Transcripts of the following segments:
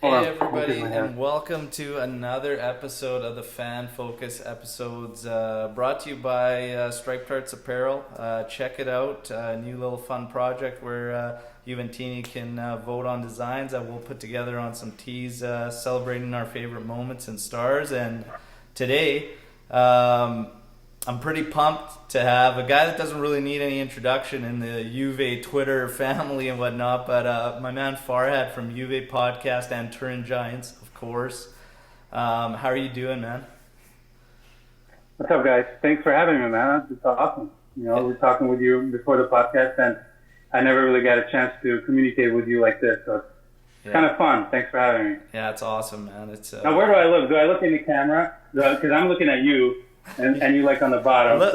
Hold Hey on. everybody, and welcome to another episode of the Fan Focus episodes, brought to you by Striped Arts Apparel. Check it out, a new little fun project where Juventini can vote on designs that we'll put together on some tees, celebrating our favorite moments and stars. And today, I'm pretty pumped to have a guy that doesn't really need any introduction in the Juve Twitter family and whatnot, but my man Farhad from Juve Podcast and Turin Giants, of course. How are you doing, man? What's up, guys? Thanks for having me, man. It's awesome. We're talking with you before the podcast, and I never really got a chance to communicate with you like this, so it's kind of fun. Thanks for having me. Yeah, it's awesome, man. It's Now, where do I look? Do I look in the camera? Because I'm looking at you, and you like on the bottom. look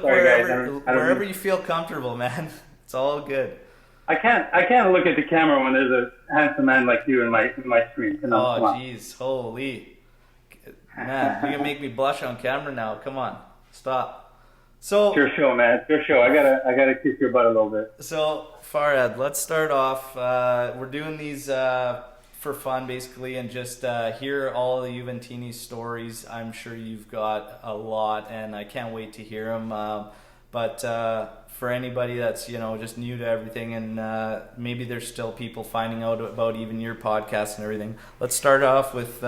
sorry, wherever you feel comfortable, man. It's all good. I can't look at the camera when there's a handsome man like you in my screen. Oh, jeez, holy man! You can make me blush on camera now. Come on, stop. So it's your show, man. It's your show. I gotta kiss your butt a little bit. So Farhad, let's start off. We're doing these for fun, basically, and just hear all the Juventini stories. I'm sure you've got a lot, and I can't wait to hear them. But for anybody that's just new to everything, and maybe there's still people finding out about even your podcast and everything. Let's start off with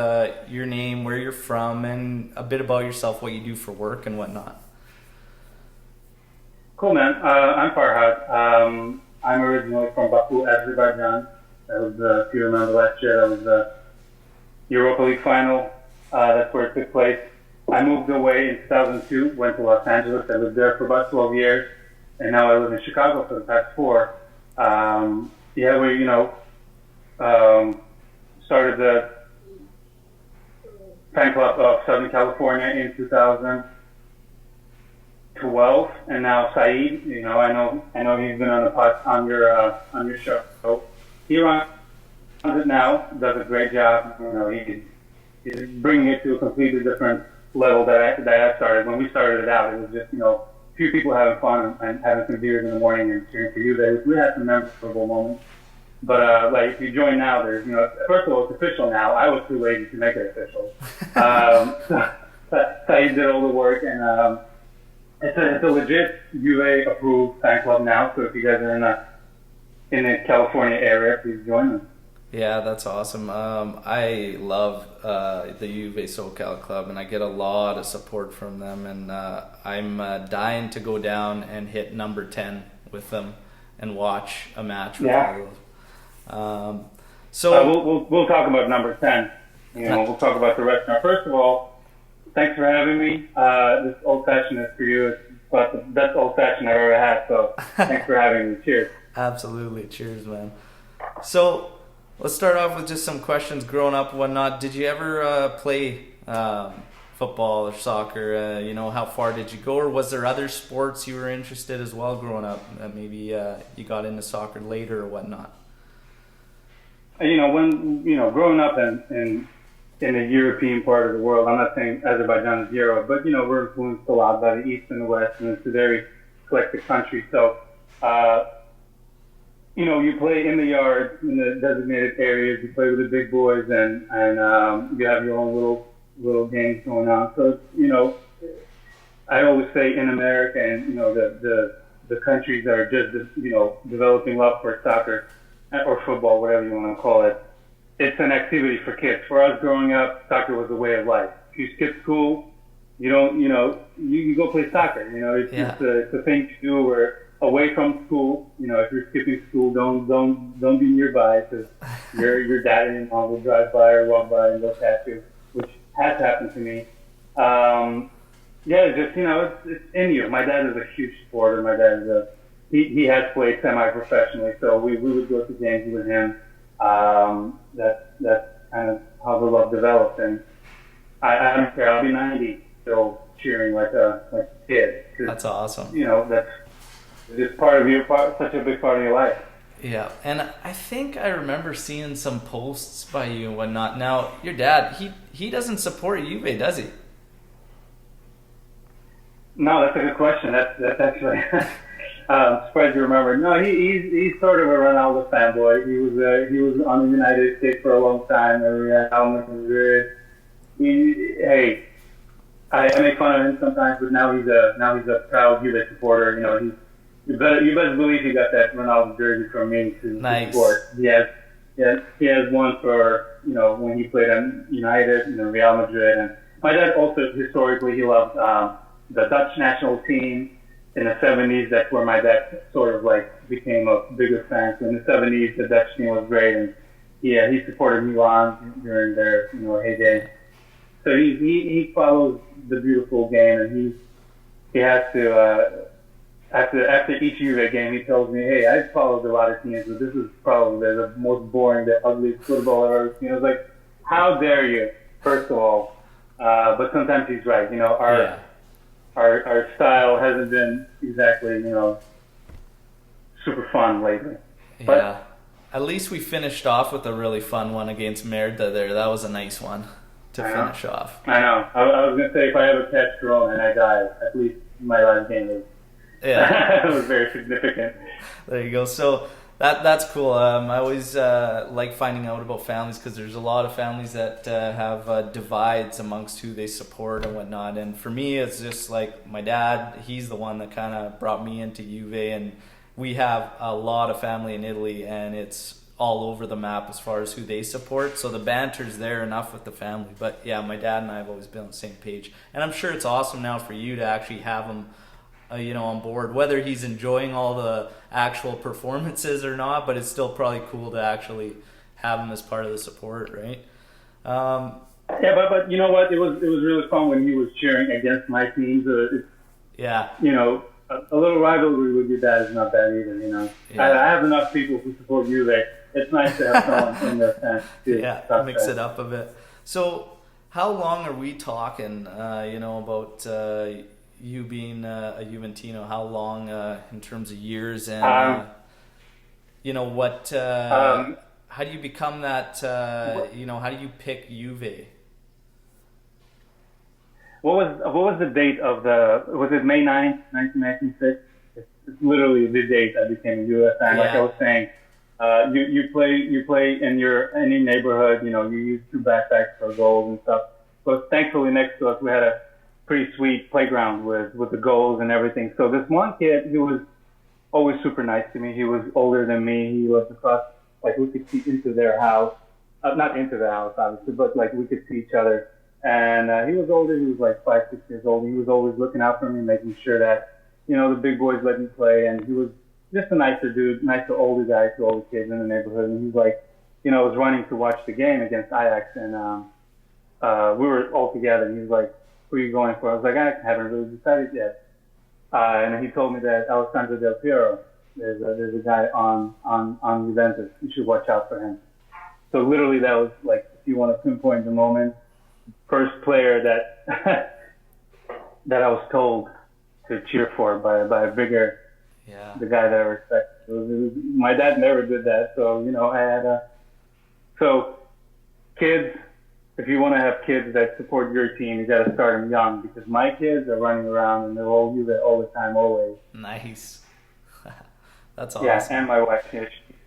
your name, where you're from, and a bit about yourself, what you do for work and whatnot. Cool, man. I'm Farhad. I'm originally from Baku, Azerbaijan. That was, if you remember last year, that was the Europa League final. That's where it took place. I moved away in 2002, went to Los Angeles. I lived there for about 12 years, and now I live in Chicago for the past 4. Started the fan club of Southern California in 2012, and now Saeed, I know he's been on your show. So he runs it now, does a great job. He's bringing it to a completely different level that I started. When we started it out, it was just a few people having fun and having some beers in the morning and cheering for you. We had some memorable moments. But if you join now, there's first of all, it's official now. I was too lazy to make it official. Saeed did all the work, and it's a legit UA approved fan club now. So if you guys are in the California area, please join them. Yeah, that's awesome. I love the Juve SoCal Club, and I get a lot of support from them. And I'm dying to go down and hit number 10 with them and watch a match with all of them. We'll talk about number 10. We'll talk about the rest. Now, first of all, thanks for having me. This old fashioned is for you. It's about the best old fashioned I've ever had. So thanks for having me. Cheers. Absolutely. Cheers, man. So let's start off with just some questions growing up and whatnot. Did you ever play football or soccer? How far did you go? Or was there other sports you were interested as well growing up? Maybe you got into soccer later or whatnot? Growing up in the European part of the world, I'm not saying Azerbaijan is Europe, but we're influenced a lot by the East and the West, and it's a very eclectic country. So, you play in the yard, in the designated areas. You play with the big boys, and you have your own little games going on. So, I always say in America, and the countries that are just developing love for soccer or football, whatever you want to call it. It's an activity for kids. For us growing up, soccer was a way of life. If you skip school, you go play soccer. It's a thing to do where away from school, if you're skipping school, don't be nearby because your dad and your mom will drive by or walk by and they'll catch you, which has happened to me. It's in you. My dad is a huge supporter. My dad is he has played semi-professionally, so we would go to games with him. That's kind of how the love developed, and I don't care. I'll be 90 still cheering like a kid. That's awesome. That's just such a big part of your life. Yeah, and I think I remember seeing some posts by you and whatnot. Now, your dad, he doesn't support Juve, does he? No, that's a good question. That's actually Surprised you remember. No, he's sort of a Ronaldo fanboy. He was on the United States for a long time. Real Madrid. Hey, I make fun of him sometimes, but now he's a proud Juve supporter. You know, you best believe he got that Ronaldo jersey from me to support. He has one for when he played at United, Real Madrid, and my dad also historically he loved the Dutch national team in the 70s. That's where my dad sort of like became a bigger fan. So in the 70s, the Dutch team was great, and he supported Milan during their heyday. So he follows the beautiful game, and he has to after each Juve game he tells me, hey, I've followed a lot of teams, but this is probably the most boring, the ugliest football I've ever seen. I was like, how dare you? First of all, but sometimes he's right. Our style hasn't been exactly super fun lately. But, yeah, at least we finished off with a really fun one against Merida there. That was a nice one to finish off. I know. I was going to say, if I ever catch Corona and I die, at least my last game was, it was very significant. There you go. So that's cool. I always like finding out about families because there's a lot of families that have divides amongst who they support and whatnot. And for me, it's just like my dad, he's the one that kind of brought me into Juve, and we have a lot of family in Italy, and it's all over the map as far as who they support. So the banter's there enough with the family. But yeah, my dad and I have always been on the same page. And I'm sure it's awesome now for you to actually have him on board, whether he's enjoying all the actual performances or not, but it's still probably cool to actually have him as part of the support, right? But you know what? It was really fun when he was cheering against my team. A little rivalry with your dad is not bad either. I have enough people who support you there. It's nice to have someone in their fans too. Yeah, mix it up a bit. So, how long are we talking? About you being a Juventino. How long in terms of years, and what? How do you become that? How do you pick Juve? What was the date of was it May 9th, 1996? It's literally the date I became a Juve fan. Like I was saying, you play in any neighborhood. You use 2 backpacks for goals and stuff. But thankfully next to us we had a pretty sweet playground with the goals and everything. So this one kid, he was always super nice to me. He was older than me. He lived across, like we could see into their house. Not into the house, obviously, but like we could see each other. And he was older. He was like 5, 6 years old. He was always looking out for me, making sure that, the big boys let me play. And he was just a nicer dude, nicer older guy to all the kids in the neighborhood. And he was like, was running to watch the game against Ajax. And we were all together. And he was like, who are you going for? I was like, I haven't really decided yet. And he told me that Alessandro Del Piero, there's a guy on Juventus. You should watch out for him. So literally that was like, if you want to pinpoint the moment, first player that that I was told to cheer for by a bigger, the guy that I respect. My dad never did that, so I had so kids. If you want to have kids that support your team, you got to start them young because my kids are running around and they're all Juve all the time, always. Nice. That's awesome. Yeah, and my wife,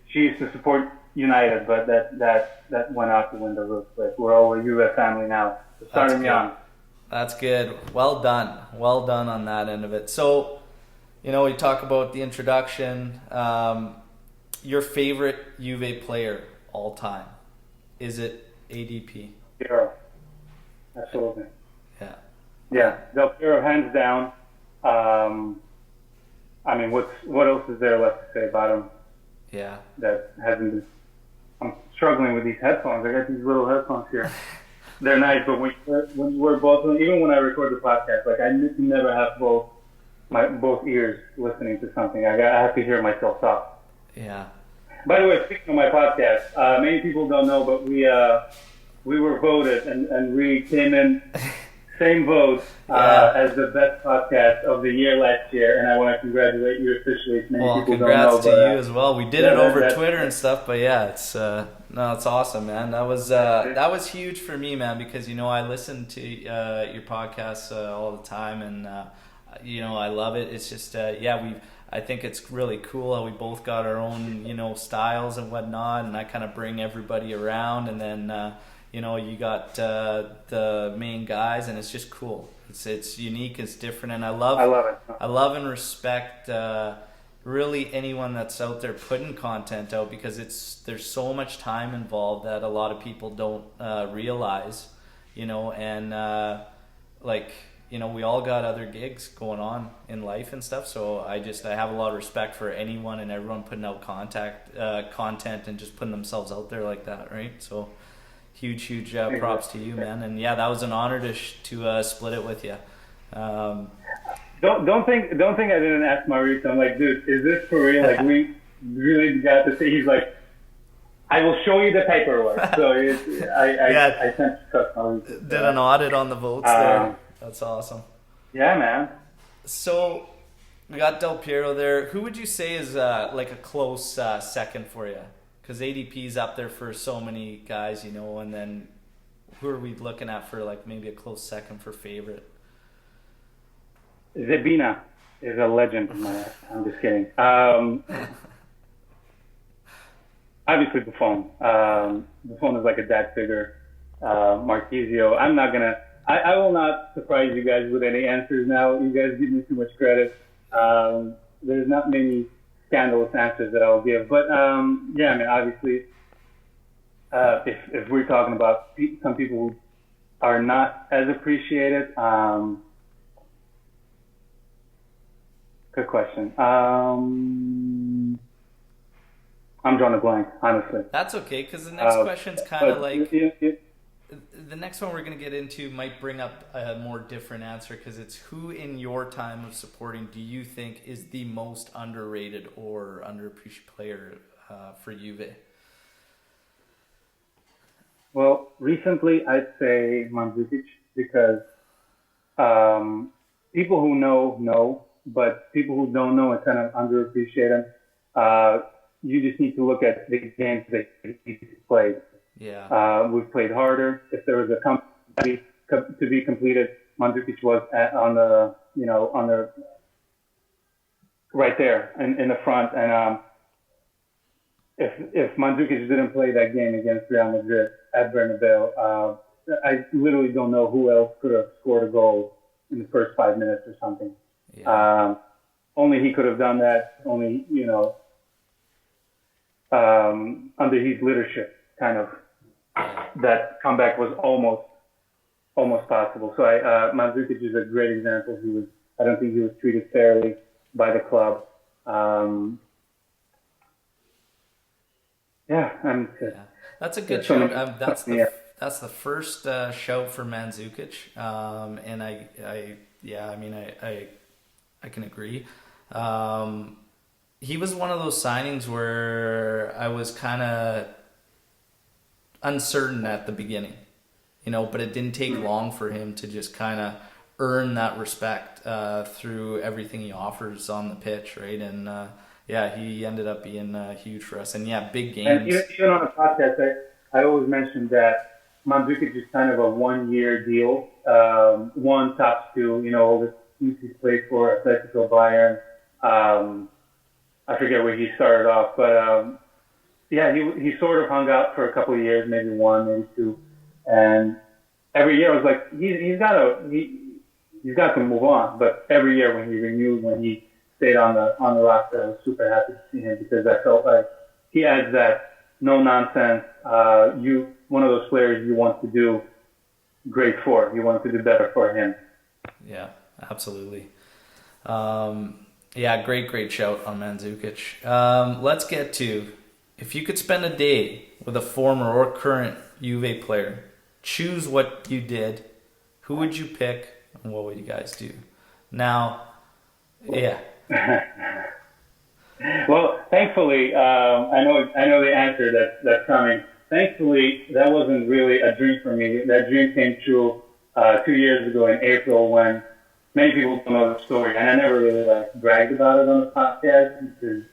she used to support United, but that went out the window real quick. We're all a Juve family now. So start them young. That's good. Well done. Well done on that end of it. So, we talk about the introduction. Your favorite Juve player all time, is it ADP? Piero. Absolutely. Yeah. Yeah, Del Piero, hands down. What else is there left to say about him? Yeah. That hasn't been. I'm struggling with these headphones. I got these little headphones here. They're nice, but when we're both, even when I record the podcast, like I never have both ears listening to something. I have to hear myself talk. Yeah. By the way, speaking of my podcast, many people don't know, but we were voted and we came in same vote as the best podcast of the year last year, and I want to congratulate you officially. Many people congrats don't know, to you as well. We did it over Twitter and stuff, but yeah, it's awesome, man. That was huge for me, man, because I listen to your podcasts all the time, and I love it. It's just I think it's really cool how we both got our own, styles and whatnot, and I kind of bring everybody around, and then you got the main guys, and it's just cool. It's unique, it's different, and I love it. I love and respect really anyone that's out there putting content out, because there's so much time involved that a lot of people don't realize, and we all got other gigs going on in life and stuff, so I have a lot of respect for anyone and everyone putting out content and just putting themselves out there like that, right? So huge props to you, man. And yeah, that was an honor to split it with you. Don't think I didn't ask Maurice. I'm like, dude, is this for real? Like, we really got to see. He's like, I will show you the paperwork. So I sent to Maurice. Did an audit on the votes there. That's awesome. Yeah, man. So we got Del Piero there. Who would you say is a close second for you? Because ADP's up there for so many guys, and then who are we looking at for maybe a close second for favorite? Zebina is a legend. I'm just kidding. Obviously Buffon. Buffon is like a dad figure. Marquisio. I will not surprise you guys with any answers now. You guys give me too much credit. There's not many scandalous answers that I'll give. But, obviously, if we're talking about some people who are not as appreciated, good question. I'm drawing a blank, honestly. That's okay, because the next question's kind of the next one we're going to get into might bring up a more different answer, because it's who in your time of supporting do you think is the most underrated or underappreciated player for Juve? Well, recently I'd say Mandzukic, because people who know, but people who don't know and kind of underappreciate him. You just need to look at the games that he's played. Yeah. We've played harder. If there was a company to be completed, Mandzukic was on the right there in the front. And if Mandzukic didn't play that game against Real Madrid at Bernabeu, I literally don't know who else could have scored a goal in the first 5 minutes or something. Yeah. Only he could have done that. Only under his leadership, kind of. That comeback was almost possible. So Mandzukic is a great example. I don't think he was treated fairly by the club. That's a good shout. That's the first shout for Mandzukic, and I can agree. He was one of those signings where I was kind of uncertain at the beginning, but it didn't take long for him to just kind of earn that respect through everything he offers on the pitch, right? And he ended up being huge for us. And big games. And even on the podcast, I always mention that Mandzukic is kind of a 1 year deal. One tops two, all the teams he's played for, Atletico, Bayern. I forget where he started off, but he sort of hung out for a couple of years, maybe one, maybe two, and every year I was like, he's got to move on. But every year when he renewed, when he stayed on the roster, I was super happy to see him, because I felt like he adds that no nonsense. One of those players you want to do great for. You want to do better for him. Yeah, absolutely. Great shout on Mandzukic. Let's get to, if you could spend a day with a former or current Juve player, choose what you did, who would you pick, and what would you guys do? Now, Well, thankfully, I know the answer that's coming. Thankfully, that wasn't really a dream for me. That dream came true 2 years ago in April, when many people don't know the story, and I never really bragged about it on the podcast, because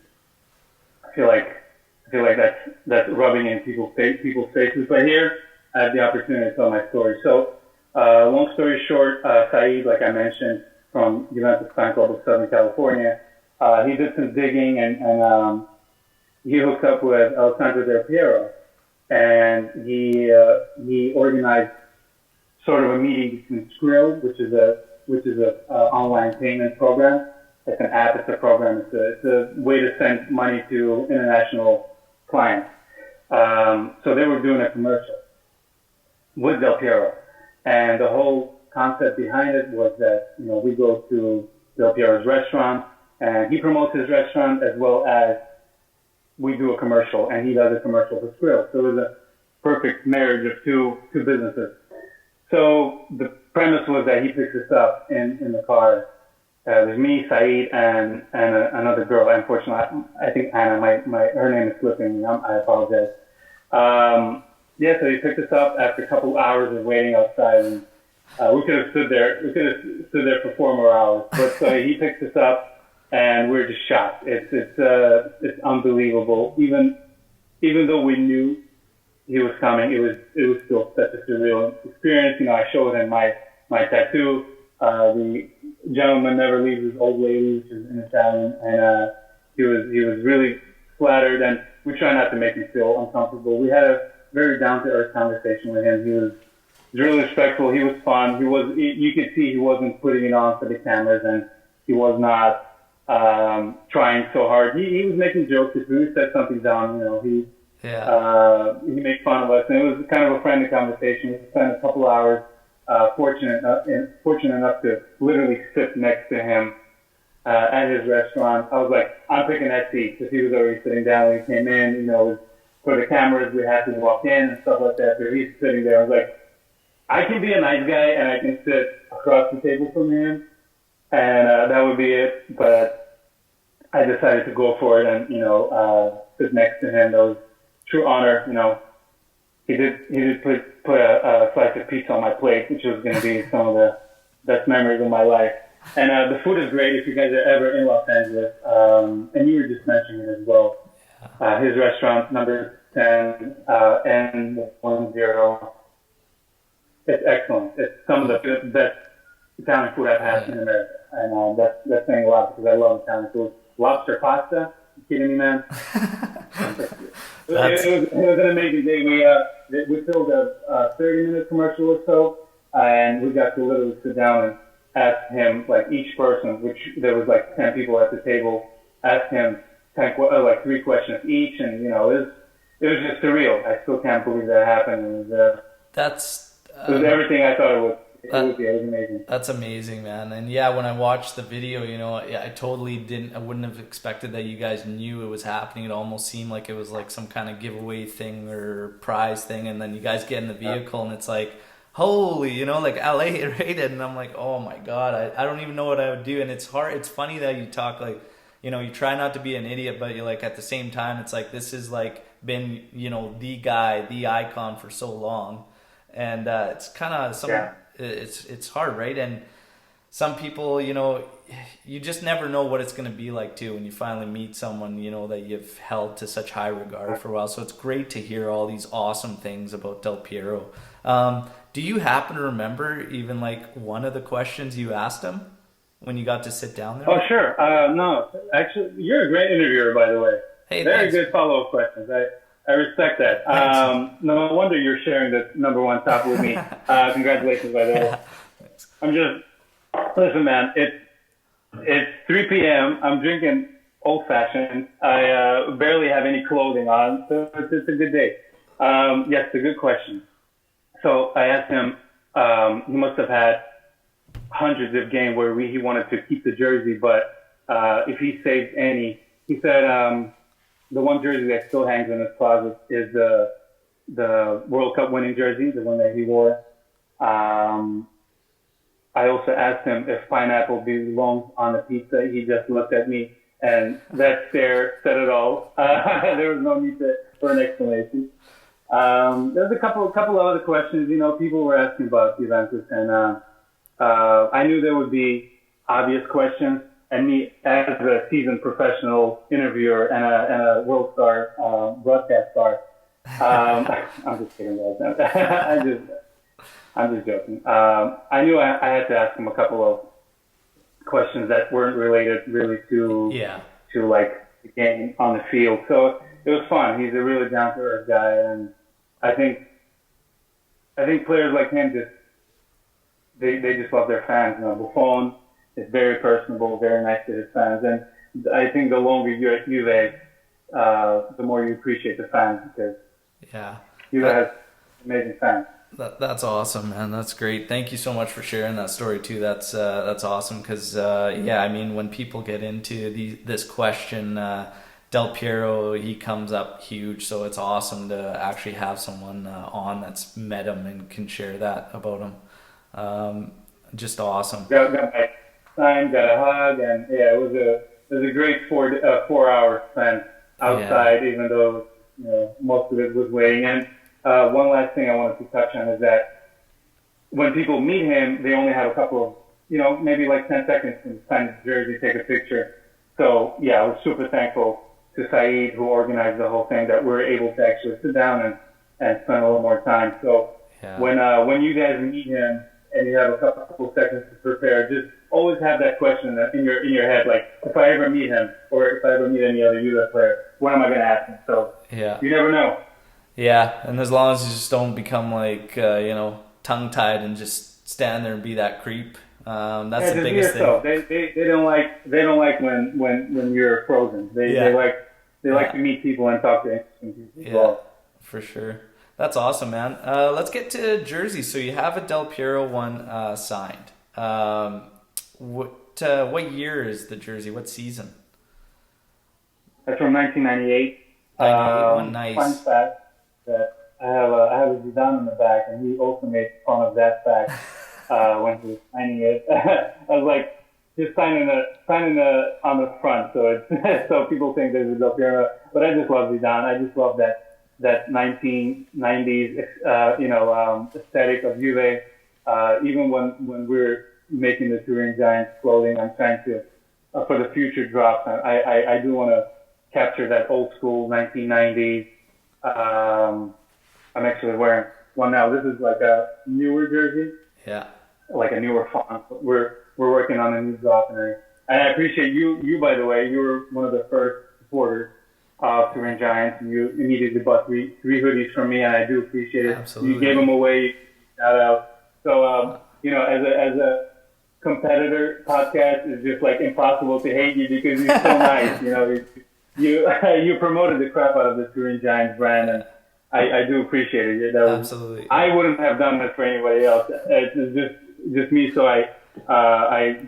I feel like that's rubbing in people's faces. But here, I have the opportunity to tell my story. So, long story short, Saeed, like I mentioned, from Juventus Fan Club of Southern California, he did some digging and he hooked up with Alessandro Del Piero, and he organized sort of a meeting between Skrill, which is a online payment program. It's an app. It's a program. It's a way to send money to international clients. So they were doing a commercial with Del Piero, and the whole concept behind it was that we go to Del Piero's restaurant, and he promotes his restaurant as well as we do a commercial, and he does a commercial for Skrill. So it was a perfect marriage of two businesses. So the premise was that he picks us up in the car. There's me, Saeed, and another girl. Unfortunately, I think Anna. Her name is slipping me. I apologize. Yeah, so he picked us up after a couple hours of waiting outside, and we could have stood there. We could have stood there for 4 more hours. But so he picked us up, and we're just shocked. It's unbelievable. Even though we knew he was coming, it was still such a surreal experience. I showed him my tattoo. The gentleman never leaves his old lady, which is in Italian, and he was really flattered. And we try not to make him feel uncomfortable. We had a very down to earth conversation with him. He was really respectful. He was fun. You could see he wasn't putting it on for the cameras, and he was not trying so hard. He was making jokes. If we said something down, he made fun of us, and it was kind of a friendly conversation. We spent a couple hours. Fortunate enough to literally sit next to him at his restaurant. I was like, I'm picking that seat because he was already sitting down when he came in. For the cameras, we had to walk in and stuff like that. So he's sitting there. I was like, I can be a nice guy and I can sit across the table from him, and that would be it. But I decided to go for it and sit next to him. That was true honor. He did put a slice of pizza on my plate, which was going to be some of the best memories of my life. And the food is great if you guys are ever in Los Angeles. And you were just mentioning it as well. His restaurant, number 10, N10. It's excellent. It's some of the best Italian food I've had in America. And that's saying a lot because I love Italian food. Lobster pasta? You kidding me, man? It was an amazing day. We filmed a 30-minute commercial or so, and we got to literally sit down and ask him, like each person, which there was like 10 people at the table, ask him 3 questions each, and it was just surreal. I still can't believe that happened. It was everything I thought it would. It was amazing. That's amazing, man. And yeah, when I watched the video, I totally I wouldn't have expected that you guys knew it was happening. It almost seemed like it was like some kind of giveaway thing or prize thing. And then you guys get in the vehicle and it's like, holy, like LA, right? And I'm like, oh my God, I don't even know what I would do. And it's hard. It's funny that you talk like, you try not to be an idiot, but you're like, at the same time, it's like, this has like been, the guy, the icon for so long. And it's kind of it's hard, right? And some people, you just never know what it's going to be like too when you finally meet someone, that you've held to such high regard for a while. So it's great to hear all these awesome things about Del Piero. Do you happen to remember even like one of the questions you asked him when you got to sit down there? Oh, sure. No, actually, you're a great interviewer, by the way. Hey, very good follow-up questions. I respect that. No wonder you're sharing the number one topic with me. Congratulations, by the way. Listen, man, it's 3 p.m. I'm drinking old-fashioned. I barely have any clothing on, so it's a good day. Yes, a good question. So I asked him, he must have had hundreds of games where he wanted to keep the jersey, but if he saved any, he said, the one jersey that still hangs in his closet is the World Cup winning jersey, the one that he wore. I also asked him if pineapple belongs on a pizza. He just looked at me, and that stare said it all. There was no need for an explanation. There's a couple of other questions. People were asking about Juventus, and I knew there would be obvious questions. And me, as a seasoned professional interviewer and a world star broadcast star, I'm just kidding, guys. I'm just joking. I knew I had to ask him a couple questions that weren't related really Yeah. to like the game on the field. So it was fun. He's a really down to earth guy, and I think players like him just they just love their fans. You know, Buffon is very personable, very nice to his fans, and I think the longer you're at Juve, the more you appreciate the fans because Yeah. Juve has amazing fans. That's awesome, man. That's great. Thank you so much for sharing that story too. That's awesome because yeah, I mean when people get into this question, Del Piero, he comes up huge. So it's awesome to actually have someone on that's met him and can share that about him. Just awesome. Got my sign, got a hug, and yeah, it was a great 4 hours spent outside, even though most of it was waiting. And one last thing I wanted to touch on is that when people meet him, they only have a couple of, maybe like 10 seconds to sign his jersey, take a picture. So yeah, I was super thankful to Saeed, who organized the whole thing, that we're able to actually sit down and spend a little more time. So when you guys meet him and you have a couple seconds to prepare, just always have that question in your head, like if I ever meet him or if I ever meet any other Juve player, what am I going to ask him? So you never know. Yeah, and as long as you just don't become like tongue-tied and just stand there and be that creep, that's the biggest thing. They don't like when you're frozen. They like to meet people and talk to interesting people. Yeah, as well. for sure. That's awesome, man. Let's get to jerseys. So you have a Del Piero one signed. What year is the jersey? What season? That's from 1998. 98 nice. Fun fact that I have a Zidane in the back, and he also made fun of that fact when he was signing it. I was like, just signing on the front, so it's so people think there's a Del Piero. But I just love Zidane. I just love that 1990s aesthetic of Juve. Even when we're making the Turin Giants clothing, I'm trying to for the future drops. I do want to capture that old school 1990s. I'm actually wearing one now. This is like a newer jersey. Yeah. Like a newer font. We're working on a new drop, and I appreciate you by the way. You were one of the first supporters of Turin Giants, and you immediately bought three hoodies from me, and I do appreciate it. Absolutely. You gave them away. Shout out. So as a competitor podcast, it's just like impossible to hate you because you're so nice. You promoted the crap out of the Turin Giants brand, and I do appreciate it. Absolutely. I wouldn't have done that for anybody else. It's just me, so I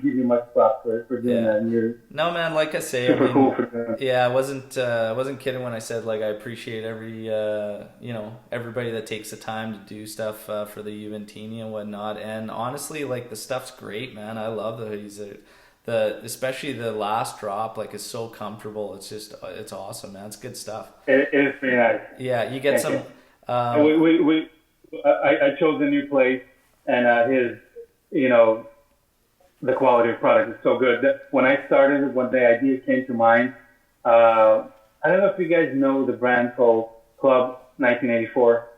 give you much props for doing that. And you're like I say, super cool for doing that. Yeah, I wasn't kidding when I said like I appreciate everybody that takes the time to do stuff for the Juventini and whatnot. And honestly, like the stuff's great, man. I love the hoodies. Especially the last drop, like is so comfortable. It's just it's awesome, man. It's good stuff. It is pretty nice. Yeah, you get Thank some. You. I chose a new place, and his the quality of product is so good. When I started, when the idea came to mind, I don't know if you guys know the brand called Club 1984.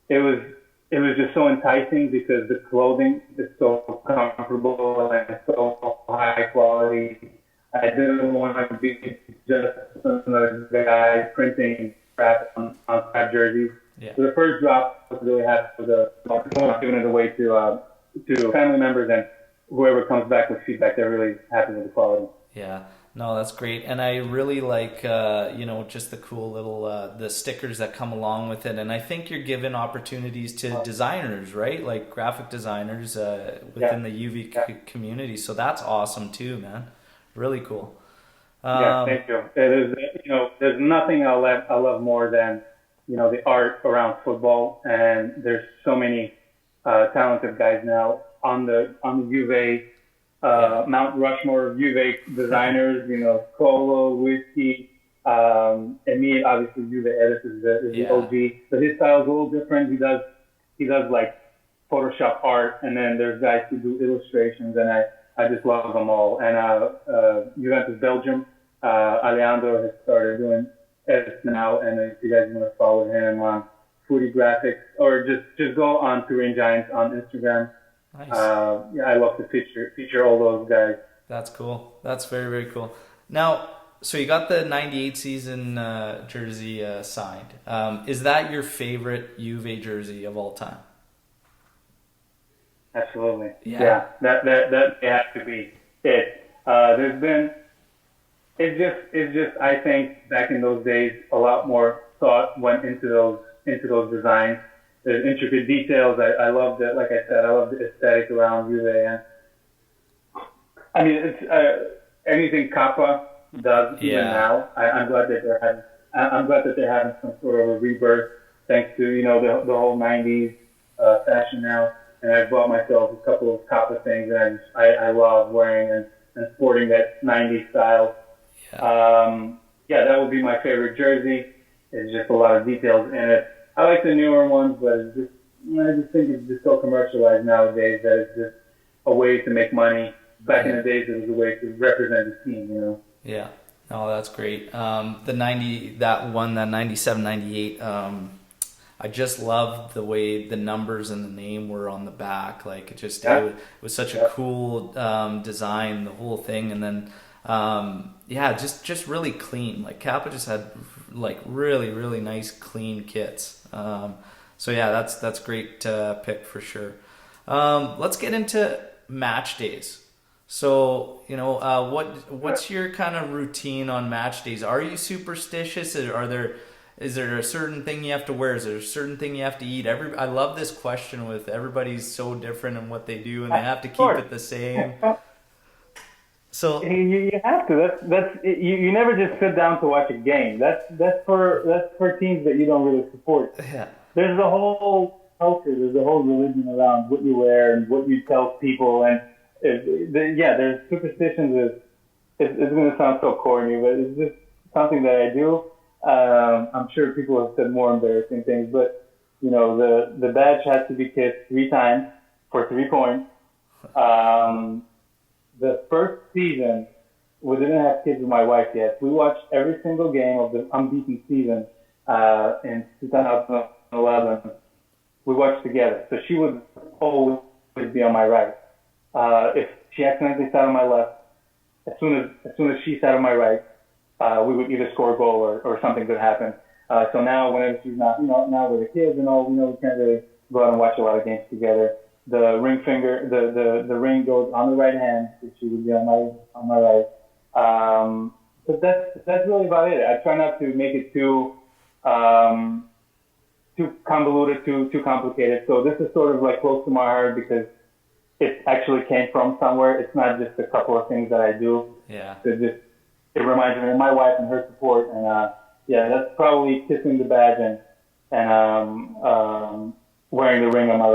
It was just so enticing because the clothing is so comfortable and so high quality. I didn't want to be just another guy printing crap on crap jerseys. Yeah. So the first drop was really happy with giving it away to family members and whoever comes back with feedback. They're really happy with the quality. Yeah. No, that's great, and I really like just the cool little the stickers that come along with it, and I think you're giving opportunities to designers, right? Like graphic designers within the UV community. So that's awesome too, man. Really cool. Thank you. There's nothing I love more than the art around football, and there's so many talented guys now on the Juve. Mount Rushmore of Juve designers, Colo, Whiskey, Emil, obviously Juve Edis is the OG, but his style is a little different. He does like Photoshop art, and then there's guys who do illustrations, and I just love them all. And Juventus Belgium, Alejandro has started doing edits now, and if you guys want to follow him on Foodie Graphics, or just go on Turin Giants on Instagram. Nice. I love to feature all those guys. That's cool. That's very, very cool. Now, so you got the 98 season jersey signed. Is that your favorite Juve jersey of all time? Absolutely. Yeah. Yeah. That has to be it. There's been it's just I think back in those days a lot more thought went into those designs. There's intricate details. I love that. Like I said, I love the aesthetic around Juve. And I mean, it's anything Kappa does even Yeah. now. I'm glad that I'm glad that they're having some sort of a rebirth thanks to the whole '90s fashion now. And I bought myself a couple of Kappa things, and I love wearing and sporting that '90s style. Yeah. Yeah, that would be my favorite jersey. It's just a lot of details in it. I like the newer ones, but I just think it's just so commercialized nowadays that it's just a way to make money. Back in the days, it was a way to represent the team. Yeah. Oh, that's great. The 90, that one, that 97, 98, I just loved the way the numbers and the name were on the back. Like it was such a cool design, the whole thing. And then, just really clean. Like Kappa just had like really, really nice, clean kits. So yeah, that's great pick for sure. Let's get into match days. So, what's your kind of routine on match days? Are you superstitious? Is there a certain thing you have to wear? Is there a certain thing you have to eat? I love this question with everybody's so different in what they do and they have to keep it the same. So you have to. You never just sit down to watch a game. That's for teams that you don't really support. yeah. There's a whole culture. There's a whole religion around what you wear and what you tell people. And there's superstitions. It's going to sound so corny, but it's just something that I do. I'm sure people have said more embarrassing things, but the badge has to be kissed 3 times for 3 points. The first season, we didn't have kids with my wife yet. We watched every single game of the unbeaten season in 2011. We watched together, so she would always be on my right. If she accidentally sat on my left, as soon as she sat on my right, we would either score a goal or something could happen. So now, whenever she's not, now with the kids and all, we can't really go out and watch a lot of games together. The ring finger, the ring goes on the right hand, so she would be on my right. But that's really about it. I try not to make it too convoluted, too complicated. So this is sort of like close to my heart because it actually came from somewhere. It's not just a couple of things that I do. Yeah. It reminds me of my wife and her support, and that's probably kissing the badge and wearing the ring on my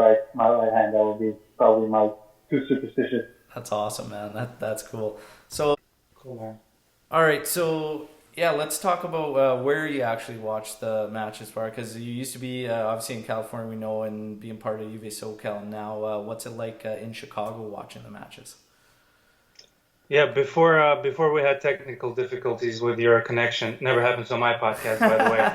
right hand. That would be probably my 2 superstitious. That's awesome, man. That's cool. So Cool, man. all right, so yeah, let's talk about where you actually watch the matches for, because you used to be obviously in California, we know, and being part of Juve SoCal. And now, what's it like in Chicago watching the matches? Yeah, before we had technical difficulties with your connection, never happens on my podcast, by the way.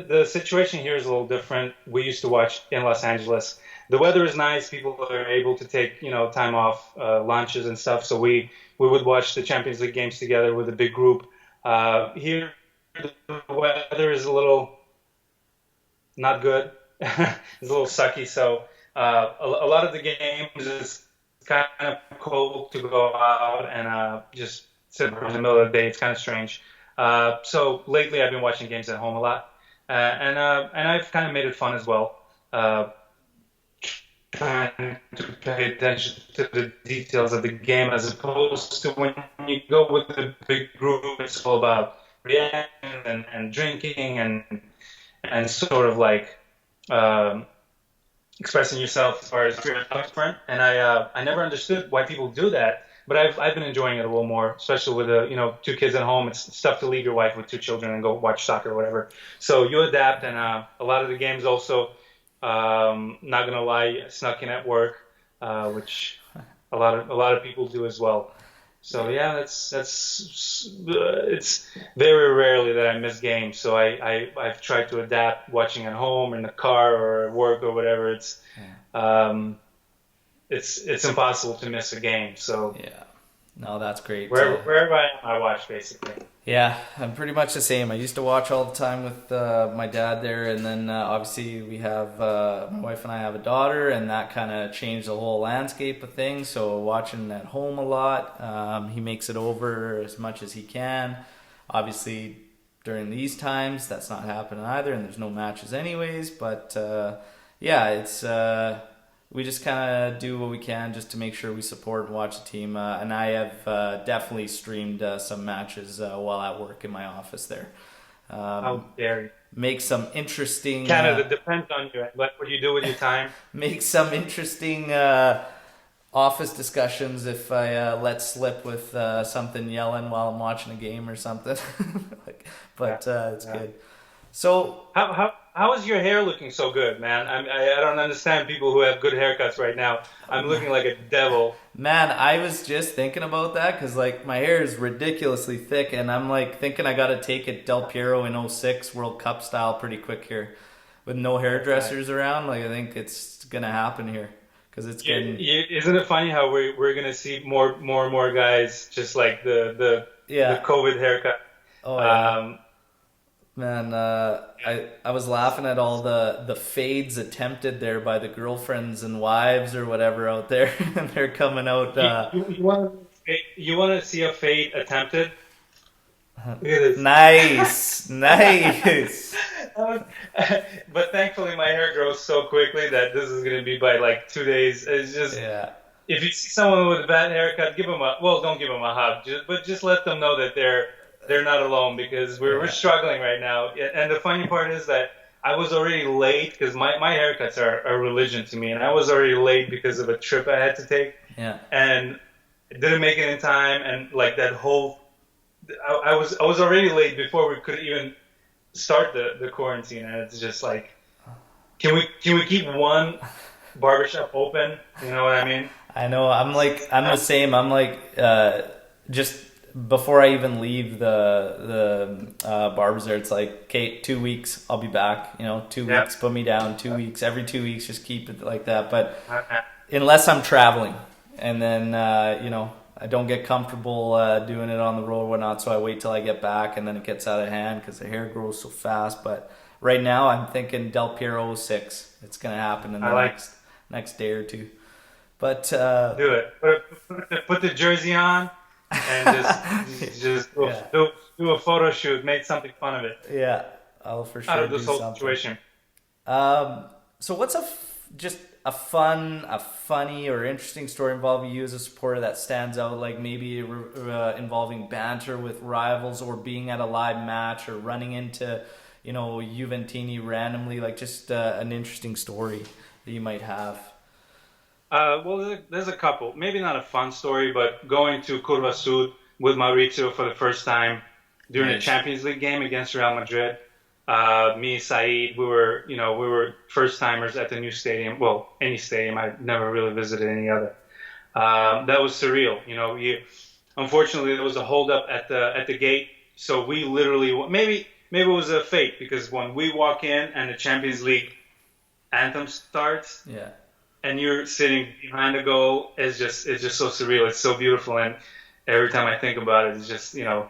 The situation here is a little different. We used to watch in Los Angeles. The weather is nice. People are able to take time off, lunches and stuff. So we would watch the Champions League games together with a big group. Here, the weather is a little not good. It's a little sucky. So a lot of the games is kind of cold to go out and just sit in the middle of the day. It's kind of strange. So lately I've been watching games at home a lot, and I've kind of made it fun as well, trying to pay attention to the details of the game as opposed to when you go with a big group, it's all about reaction and drinking and sort of like expressing yourself as far as you're different. And I never understood why people do that. But I've been enjoying it a little more, especially with 2 kids at home. It's tough to leave your wife with 2 children and go watch soccer or whatever. So you adapt, and a lot of the games also, not gonna lie, snuck in at work, which a lot of people do as well. So yeah, it's very rarely that I miss games. So I've tried to adapt watching at home, in the car, or at work or whatever. It's it's impossible to miss a game. So Yeah. No, that's great. wherever I am, I watch basically. Yeah, I'm pretty much the same. I used to watch all the time with my dad there, and then obviously we have my wife and I have a daughter, and that kind of changed the whole landscape of things. So watching at home a lot. He makes it over as much as he can. Obviously, during these times, that's not happening either, and there's no matches anyways. But yeah, it's we just kind of do what we can just to make sure we support and watch the team. And I have definitely streamed some matches while at work in my office there. How dare you? Make some interesting... Canada depends on you. What you do with your time. Make some interesting office discussions if I let slip with something yelling while I'm watching a game or something. It's good. So how is your hair looking so good, man? I don't understand people who have good haircuts right now. I'm looking like a devil. Man, I was just thinking about that because like my hair is ridiculously thick, and I'm like thinking I got to take it Del Piero in '06 World Cup style pretty quick here, with no hairdressers around. Like I think it's gonna happen here because it's getting. Isn't it funny how we're gonna see more and more guys just like the COVID haircut? Oh yeah. Man, I was laughing at all the fades attempted there by the girlfriends and wives or whatever out there, and they're coming out. You want to see a fade attempted? Look at this. Nice. But thankfully, my hair grows so quickly that this is going to be by like 2 days. It's just if you see someone with a bad haircut, don't give them a hug, but just let them know that they're not alone, because we're struggling right now. And the funny part is that I was already late because my haircuts are a religion to me, and I was already late because of a trip I had to take. Yeah. And didn't make it in time, and like that whole, I was already late before we could even start the quarantine, and it's just like, can we keep one barbershop open? You know what I mean? I know. I'm the same. I'm like just. Before I even leave the barbers there, it's like, okay, 2 weeks, I'll be back. 2 weeks, put me down. 2 weeks, every 2 weeks, just keep it like that. But unless I'm traveling, and then I don't get comfortable doing it on the road or whatnot, so I wait till I get back, and then it gets out of hand because the hair grows so fast. But right now, I'm thinking Del Piero 06. It's gonna happen in the next day or two. But do it. Put the jersey on. And just do a photo shoot, make something fun of it. Yeah, I'll for sure out of do this whole something. situation. So what's a funny or interesting story involving you as a supporter that stands out? Like maybe involving banter with rivals, or being at a live match, or running into Juventini randomly. Like just an interesting story that you might have. Well, there's a couple. Maybe not a fun story, but going to Curva Sud with Maurizio for the first time during a Champions League game against Real Madrid. Me, Saeed, we were first timers at the new stadium. Well, any stadium. I've never really visited any other. That was surreal. Unfortunately, there was a holdup at the gate, so we literally maybe it was a fate, because when we walk in and the Champions League anthem starts. Yeah. And you're sitting behind the goal, it's just so surreal. It's so beautiful, and every time I think about it, it's just get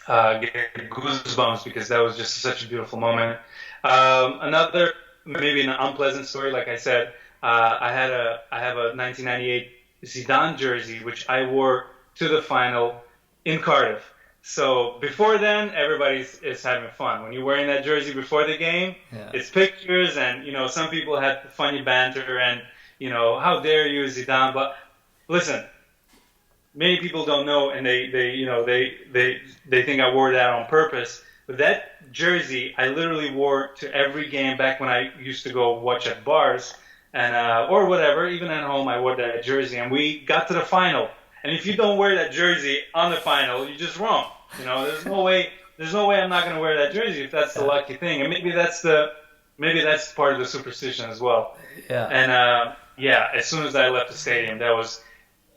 goosebumps, because that was just such a beautiful moment. Another, maybe an unpleasant story, like I said, I have a 1998 Zidane jersey which I wore to the final in Cardiff. So before then, everybody is having fun. When you're wearing that jersey before the game, it's pictures, and some people had funny banter, and how dare you, Zidane? But listen, many people don't know, and they think I wore that on purpose. But that jersey, I literally wore to every game back when I used to go watch at bars, and or whatever. Even at home, I wore that jersey, and we got to the final. And if you don't wear that jersey on the final, you're just wrong. There's no way I'm not going to wear that jersey if that's the lucky thing. And maybe that's part of the superstition as well. Yeah. And as soon as I left the stadium, there was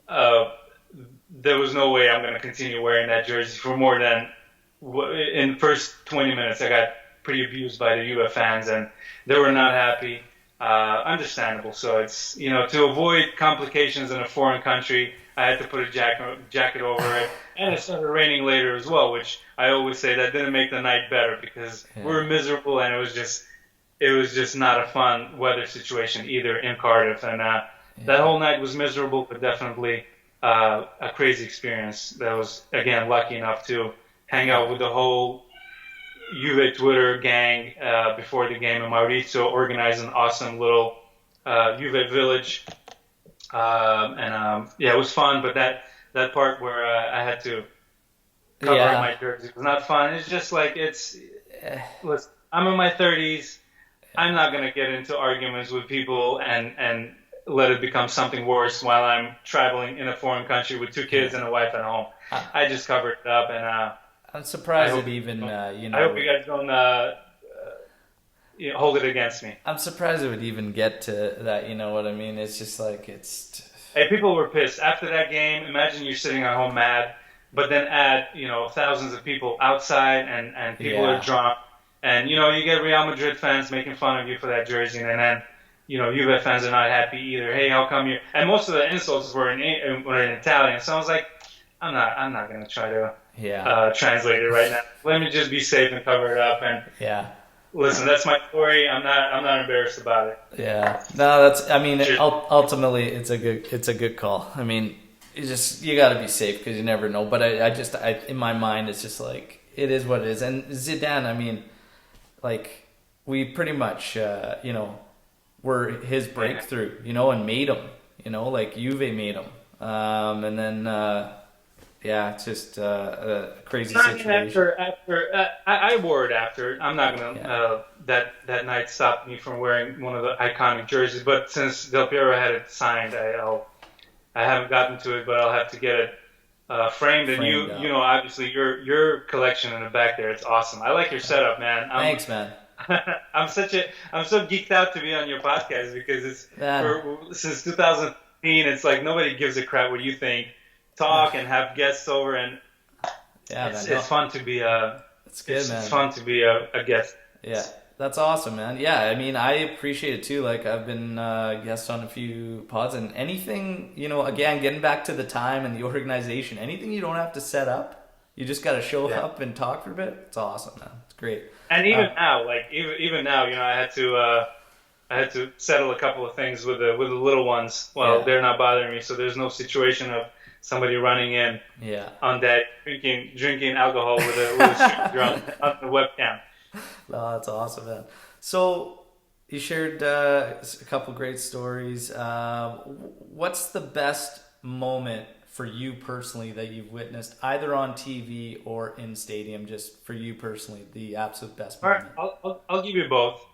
no way I'm going to continue wearing that jersey for more than in the first 20 minutes. I got pretty abused by the UF fans, and they were not happy. understandable. So it's, to avoid complications in a foreign country, I had to put a jacket over it. And it started raining later as well, which I always say that didn't make the night better because we were miserable and it was just not a fun weather situation either in Cardiff. And that whole night was miserable, but definitely a crazy experience. That was, again, lucky enough to hang out with the whole Juve Twitter gang before the game, and Maurizio organized an awesome little Juve village. It was fun, but that part where I had to cover up my jersey was not fun. It's just like, listen, I'm in my 30s. I'm not going to get into arguments with people and let it become something worse while I'm traveling in a foreign country with 2 kids and a wife at home. I just covered it up, and I'm surprised it even, I hope you guys don't hold it against me. I'm surprised it would even get to that, you know what I mean? It's just like, Hey, people were pissed. After that game, imagine you're sitting at home mad, but then add, thousands of people outside and people are drunk. And, you get Real Madrid fans making fun of you for that jersey, and then, Juve fans are not happy either. Hey, how come you? And most of the insults were in Italian, so I was like, I'm not going to try to translate it right now. Let me just be safe and cover it up. And listen, that's my story. I'm not embarrassed about it. Yeah, no, ultimately it's a good call. I mean, you got to be safe because you never know. But I in my mind, it's just like, it is what it is. And Zidane, I mean, like, we pretty much, were his breakthrough, and made him, like Juve made him. And then, it's just a crazy situation. I wore it after. I'm not going to, that night stopped me from wearing one of the iconic jerseys. But since Del Piero had it signed, I haven't gotten to it, but I'll have to get it framed. And obviously your collection in the back there, it's awesome. I like your setup, man. Thanks, man. I'm so geeked out to be on your podcast because since 2015, it's like nobody gives a crap what you think. Talk and have guests over, and it's fun to be it's fun to be a guest. Yeah, that's awesome, man. Yeah, I mean, I appreciate it too. Like, I've been guest on a few pods, and anything, again, getting back to the time and the organization, anything you don't have to set up. You just got to show up and talk for a bit. It's awesome, man. It's great. And even now, I had to settle a couple of things with the little ones while they're not bothering me. So there's no situation of somebody running in on that drinking alcohol with a drunk on the webcam. No, that's awesome, man. So you shared a couple great stories. What's the best moment for you personally that you've witnessed, either on TV or in stadium? Just for you personally, the absolute best moment. All right, I'll give you both.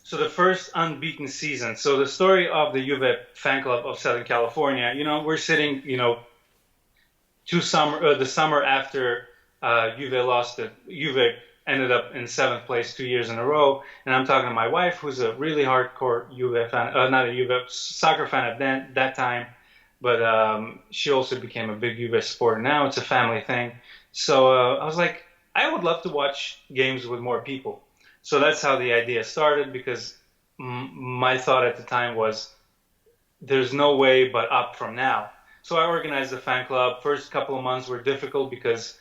So the first unbeaten season. So the story of the Juve fan club of Southern California. We're sitting, the summer after Juve ended up in 7th place 2 years in a row, and I'm talking to my wife, who's a really hardcore Juve fan, not a Juve soccer fan at that time. But she also became a big Juve supporter. Now it's a family thing. So I was like, I would love to watch games with more people. So that's how the idea started, because my thought at the time was, there's no way but up from now. So I organized the fan club. First couple of months were difficult because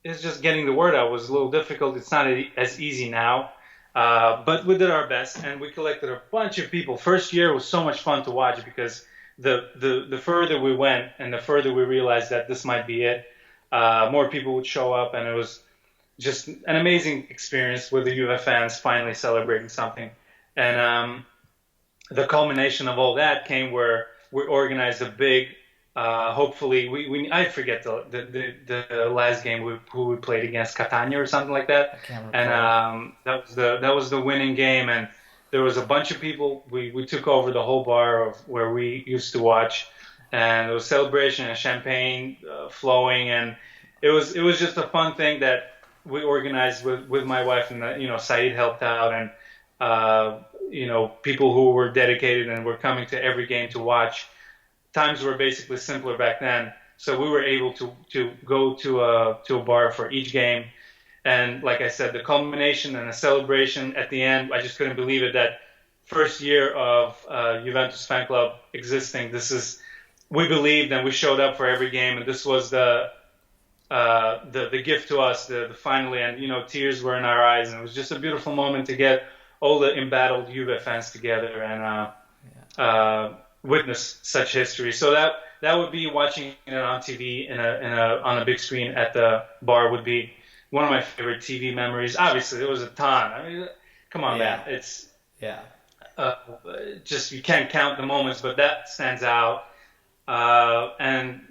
it's just getting the word out was a little difficult. It's not as easy now. But we did our best, and we collected a bunch of people. First year was so much fun to watch because the further we went and the further we realized that this might be it, more people would show up, and it was just an amazing experience with the Juve fans finally celebrating something. And the culmination of all that came where we organized a big, hopefully, I forget the last game who we played against, Catania or something like that. I can't recall. And that was the winning game, and there was a bunch of people. We took over the whole bar of where we used to watch, and there was celebration and champagne flowing, and it was just a fun thing that we organized with my wife, and Saeed helped out, and people who were dedicated and were coming to every game to watch. Times were basically simpler back then, so we were able to go to a bar for each game, And like I said, the culmination and the celebration at the end, I just couldn't believe it. That first year of Juventus fan club existing, we believed and we showed up for every game, and this was the gift to us, the finally, and tears were in our eyes, and it was just a beautiful moment to get all the embattled Juve fans together and witness such history. So that would be watching it on TV on a big screen at the bar would be one of my favorite TV memories. Obviously, there was a ton. I mean, come on, man, it's just you can't count the moments, but that stands out. And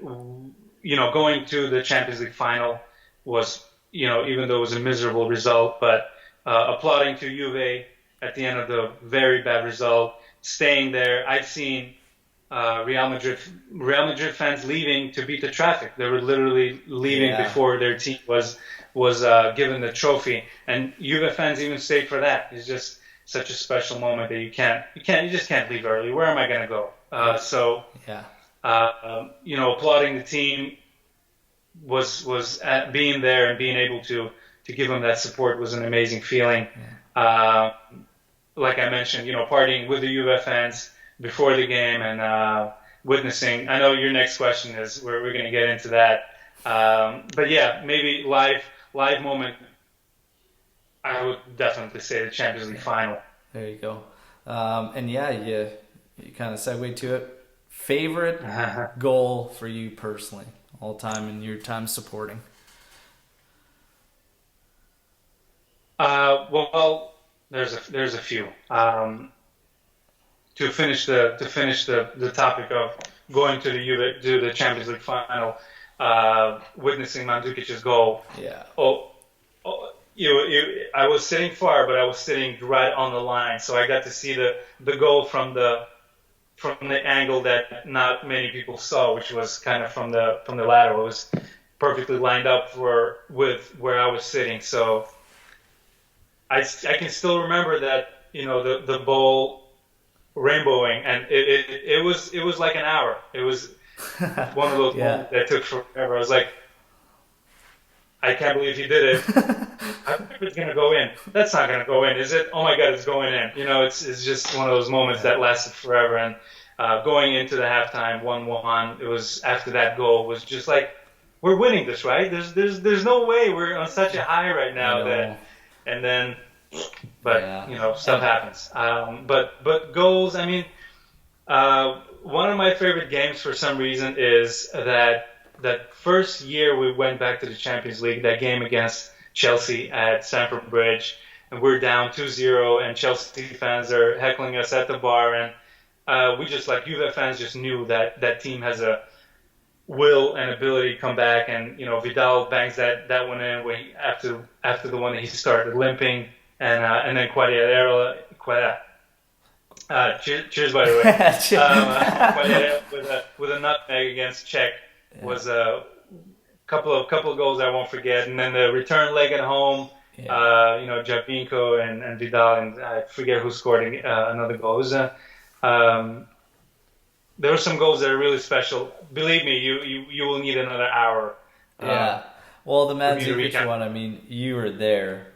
going to the Champions League final was, even though it was a miserable result, but applauding to Juve at the end of the very bad result, staying there. I've seen Real Madrid fans leaving to beat the traffic. They were literally leaving before their team was given the trophy, and Juve fans even stayed for that. It's just such a special moment that you just can't leave early. Where am I going to go? Applauding the team was at being there and being able to give them that support was an amazing feeling. Like I mentioned, partying with the Juve fans before the game and witnessing. I know your next question is we're going to get into that, but yeah, maybe live moment. I would definitely say the Champions League final. There you go. And you kind of segued to it. Favorite goal for you personally, all time, in your time supporting? Well, there's a few. To finish the topic of going to the Champions League final, witnessing Mandžukić's goal. Yeah. I was sitting far, but I was sitting right on the line, so I got to see the goal from the angle that not many people saw, which was kind of from the ladder. It was perfectly lined up with where I was sitting. So I can still remember that, the ball rainbowing, and it was like an hour. It was one of those moments that took forever. I was like, I can't believe he did it. I think it's going to go in. That's not going to go in, is it? Oh my God, it's going in. It's just one of those moments that lasted forever. And going into the halftime, 1-1, it was after that goal was just like, we're winning this, right? There's no way we're on such a high right now stuff happens. But goals, I mean, one of my favorite games for some reason is that first year we went back to the Champions League, that game against Chelsea at Stamford Bridge, and we're down 2-0, and Chelsea fans are heckling us at the bar, and we just, like Juve fans, just knew that team has a will and ability to come back, and Vidal bangs that one in after the one that he started limping, and then Quagliarella, cheers by the way, Quagliarella with a nutmeg against Czech was a couple of goals I won't forget, and then the return leg at home, Javinko and Vidal, and I forget who scored another goal. It was there were some goals that are really special. Believe me, you will need another hour. Well, the Mandžukić one, I mean, you were there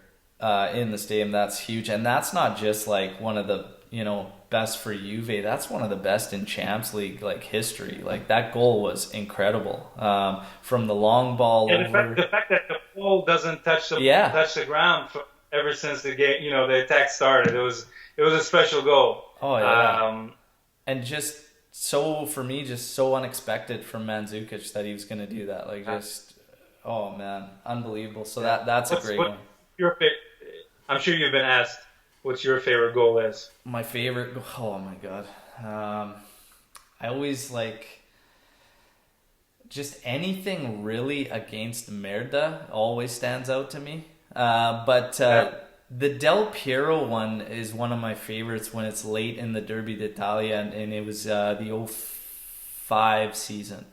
in the stadium. That's huge, and that's not just like one of the best for Juve. That's one of the best in Champs League history. That goal was incredible. From the long ball over. The fact that the ball doesn't touch the ground ever since the game, the attack started. It was a special goal. Oh yeah. And just so for me, just so unexpected from Mandžukić that he was going to do that. Oh man, unbelievable. So that's a great one. I'm sure you've been asked. What's your favorite goal is? My favorite goal? Oh my God. I always just anything really against Merda always stands out to me. But the Del Piero one is one of my favorites when it's late in the Derby d'Italia, and it was the 2005 season.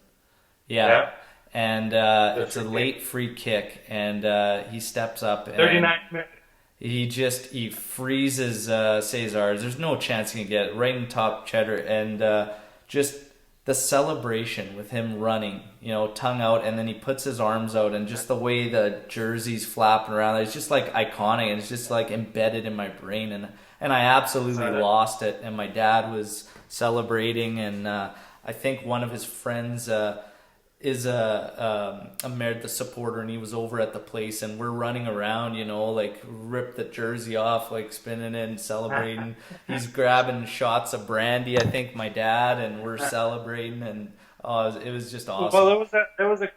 Yeah. And it's a late free kick, and he steps up. 39 minutes. He freezes Cesar. There's no chance he can get it right in top cheddar, and just the celebration with him running, tongue out, and then he puts his arms out, and just the way the jersey's flapping around, it's just like iconic, and it's just like embedded in my brain, and I absolutely lost it. And my dad was celebrating, and I think one of his friends is the supporter, and he was over at the place, and we're running around, like rip the jersey off, like spinning it and celebrating. He's grabbing shots of brandy, I think, my dad, and we're celebrating, and it was just awesome. Well, there was a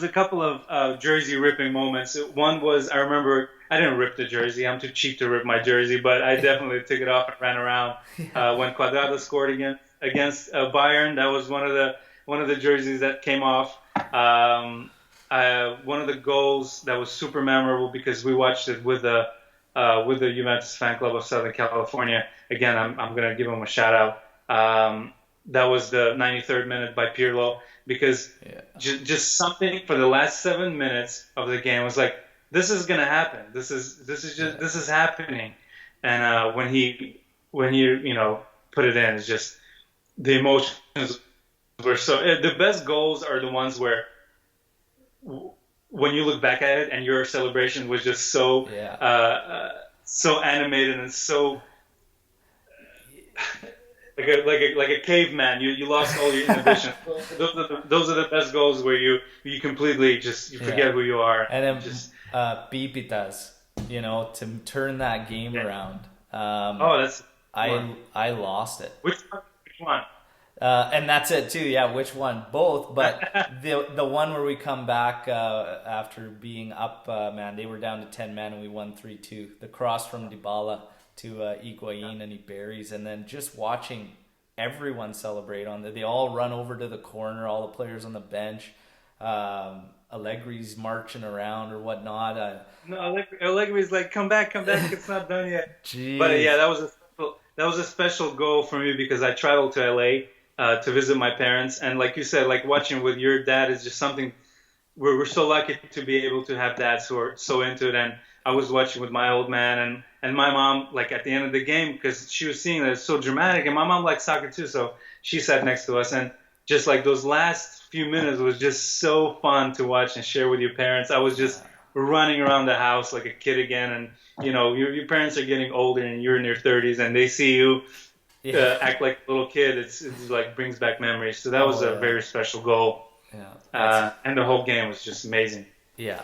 couple of jersey ripping moments. One was, I remember, I didn't rip the jersey. I'm too cheap to rip my jersey, but I definitely took it off and ran around. When Cuadrado scored against Bayern, that was one of the jerseys that came off. One of the goals that was super memorable, because we watched it with the Juventus fan club of Southern California. Again, I'm gonna give them a shout out. That was the 93rd minute by Pirlo, because just something for the last 7 minutes of the game was like, this is gonna happen. This is happening. And when he put it in, it's just the emotions. The best goals are the ones where when you look back at it and your celebration was just so animated and so like a caveman. You lost all your inhibition. Those are the best goals where you completely you forget who you are. And then Pipitas, to turn that game around. I lost it. Which one? And that's it too. Yeah, which one? Both. But the one where we come back after being up, they were down to 10 men and we won 3-2. The cross from Dybala to Higuain, and he buries, and then just watching everyone celebrate they all run over to the corner, all the players on the bench. Allegri's marching around or whatnot. No, Allegri's like, come back, it's not done yet. Jeez. But yeah, that was a special goal for me, because I traveled to LA to visit my parents, and like you said, like watching with your dad is just something we're so lucky to be able to have dads who are so into it. And I was watching with my old man and my mom, like at the end of the game, because she was seeing that it's so dramatic, and my mom likes soccer too, so she sat next to us, and just like those last few minutes was just so fun to watch and share with your parents. I was just running around the house like a kid again, and your parents are getting older and you're in your 30s, and they see you act like a little kid. It's like brings back memories. So that was a very special goal. Yeah. And the whole game was just amazing. Yeah,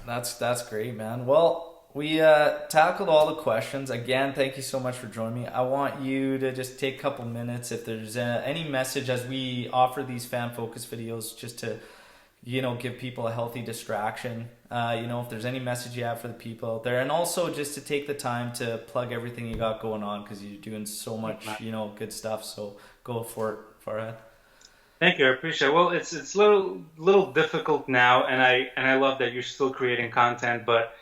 that's great, man. Well, we tackled all the questions. Again, thank you so much for joining me. I want you to just take a couple minutes, if there's any message as we offer these fan focus videos, just to give people a healthy distraction. If there's any message you have for the people out there, and also just to take the time to plug everything you got going on, because you're doing so much good stuff. So go for it, Farhad. Thank you, I appreciate it. Well, it's little difficult now, and I love that you're still creating content, but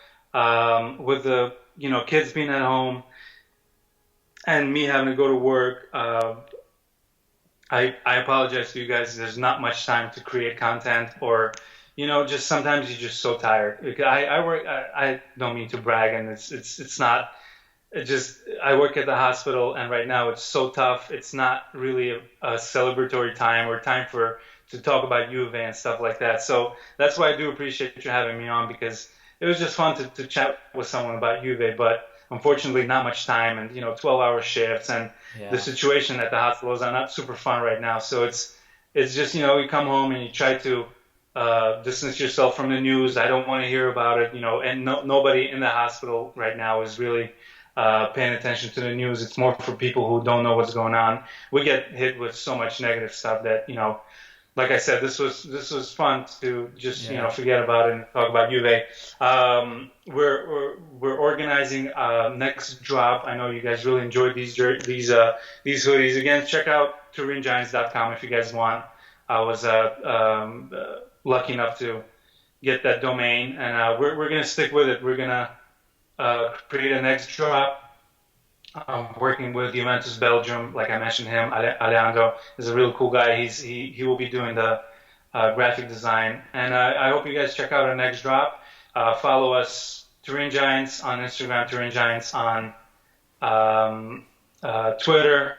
with the kids being at home and me having to go to work, I apologize to you guys. There's not much time to create content, or just sometimes you're just so tired. I work. I don't mean to brag, and it's not. I work at the hospital, and right now it's so tough. It's not really a celebratory time or time to talk about Juve and stuff like that. So that's why I do appreciate you having me on, because it was just fun to chat with someone about Juve, but unfortunately not much time, and 12-hour shifts, and the situation at the hospitals are not super fun right now. So it's just you come home and you try to distance yourself from the news. I don't want to hear about it, and nobody in the hospital right now is really paying attention to the news. It's more for people who don't know what's going on. We get hit with so much negative stuff that like I said, this was fun to just forget about it and talk about Juve. We're organizing next drop. I know you guys really enjoyed these hoodies. Again, check out TurinGiants.com if you guys want. I was lucky enough to get that domain, and we're gonna stick with it. We're gonna create a next drop. Working with Juventus Belgium, like I mentioned him, Alejandro is a really cool guy. He will be doing the graphic design, and I hope you guys check out our next drop. Follow us, Turin Giants on Instagram, Turin Giants on Twitter,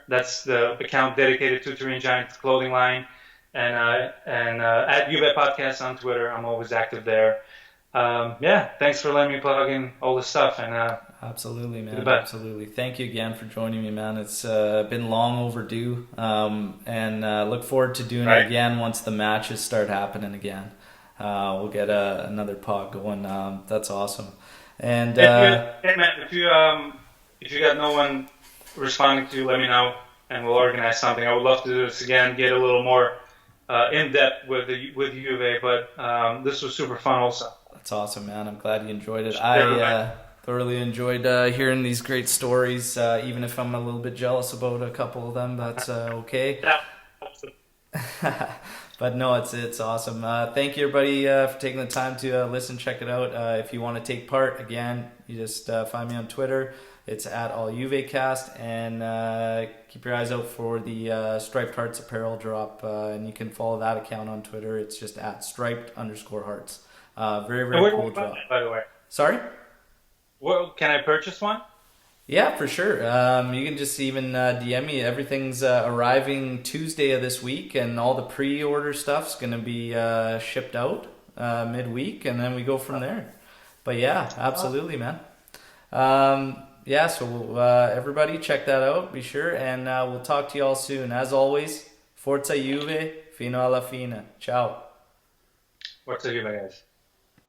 That's the account dedicated to Turin Giants clothing line. And at Juve Podcast on Twitter. I'm always active there. Yeah, thanks for letting me plug in all this stuff. And absolutely, man. Absolutely. Thank you again for joining me, man. It's been long overdue. And look forward to doing it again once the matches start happening again. We'll get another pod going. That's awesome. And if you got no one responding to you, let me know, and we'll organize something. I would love to do this again, get a little more in depth with Juve, but this was super fun also. That's awesome, man. I'm glad you enjoyed it. I thoroughly enjoyed hearing these great stories, even if I'm a little bit jealous about a couple of them. That's okay. Yeah. But no, it's awesome. Thank you, everybody, for taking the time to listen, check it out. If you want to take part, again, you just find me on Twitter. It's at All JuveCast, and keep your eyes out for the Striped Hearts apparel drop, and you can follow that account on Twitter. It's just at striped_hearts. Very cool drop. By the way, sorry. Well, can I purchase one? Yeah, for sure. You can just even DM me. Everything's arriving Tuesday of this week, and all the pre-order stuff's going to be shipped out midweek, and then we go from there. But yeah, absolutely, man. Yeah, so everybody check that out, be sure, and we'll talk to you all soon. As always, Forza Juve, fino alla fine. Ciao. Forza Juve, guys.